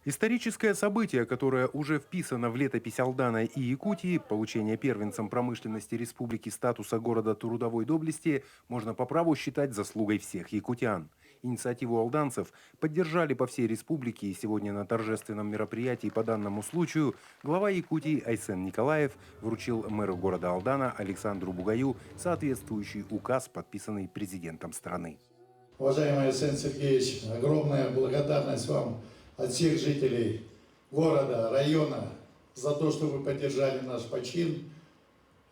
Историческое событие, которое уже вписано в летопись Алдана и Якутии, получение первенцем промышленности республики статуса города трудовой доблести, можно по праву считать заслугой всех якутян. Инициативу алданцев поддержали по всей республике, и сегодня на торжественном мероприятии по данному случаю глава Якутии Айсен Николаев вручил мэру города Алдана Александру Бугаю соответствующий указ, подписанный президентом страны. Уважаемый Арсений Сергеевич, огромная благодарность вам от всех жителей города, района за то, что вы поддержали наш почин.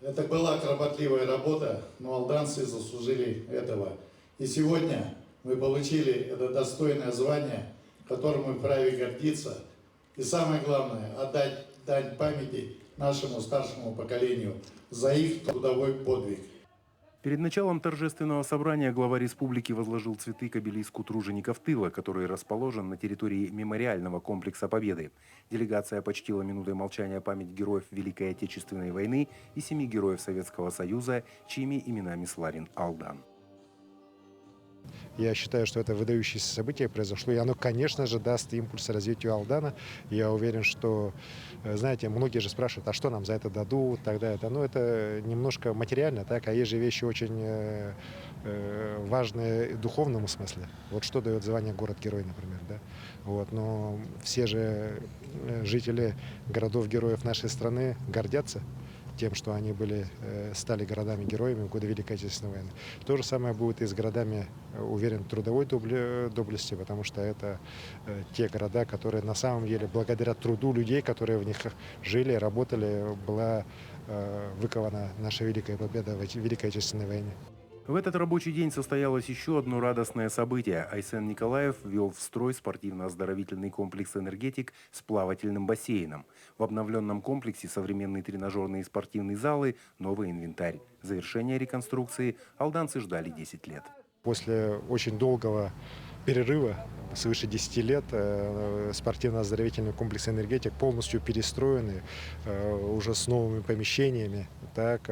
Это была кропотливая работа, но алданцы заслужили этого. И сегодня мы получили это достойное звание, которым мы вправе гордиться. И самое главное, отдать дань памяти нашему старшему поколению за их трудовой подвиг. Перед началом торжественного собрания глава республики возложил цветы к обелиску тружеников тыла, который расположен на территории мемориального комплекса Победы. Делегация почтила минутой молчания память героев Великой Отечественной войны и 7 героев Советского Союза, чьими именами славен Алдан. Я считаю, что это выдающееся событие произошло, и оно, конечно же, даст импульс развитию Алдана. Я уверен, что, знаете, многие же спрашивают, а что нам за это дадут, тогда это. Ну, это немножко материально, так, а есть же вещи очень важные в духовном смысле. Вот что дает звание город-герой, например, да. Вот, но все же жители городов-героев нашей страны гордятся тем, что они стали городами-героями в годы Великой Отечественной войны. То же самое будет и с городами, уверен, трудовой доблести, потому что это те города, которые на самом деле, благодаря труду людей, которые в них жили, работали, была выкована наша великая победа в Великой Отечественной войне. В этот рабочий день состоялось еще одно радостное событие. Айсен Николаев ввел в строй спортивно-оздоровительный комплекс «Энергетик» с плавательным бассейном. В обновленном комплексе современные тренажерные и спортивные залы, новый инвентарь. Завершение реконструкции алданцы ждали 10 лет. После очень долгого перерыва, свыше 10 лет, спортивно-оздоровительный комплекс «Энергетик» полностью перестроенный, уже с новыми помещениями, так,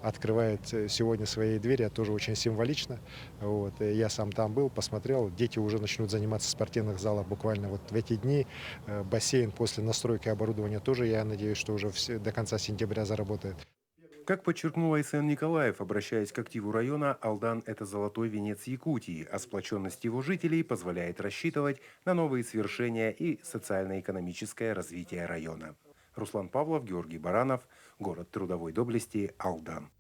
открывает сегодня свои двери, это тоже очень символично. Вот. Я сам там был, посмотрел, дети уже начнут заниматься в спортивных залах буквально вот в эти дни. Бассейн после настройки оборудования тоже, я надеюсь, что уже до конца сентября заработает. Как подчеркнул Айсен Николаев, обращаясь к активу района, Алдан – это золотой венец Якутии, а сплоченность его жителей позволяет рассчитывать на новые свершения и социально-экономическое развитие района. Руслан Павлов, Георгий Баранов, город трудовой доблести, Алдан.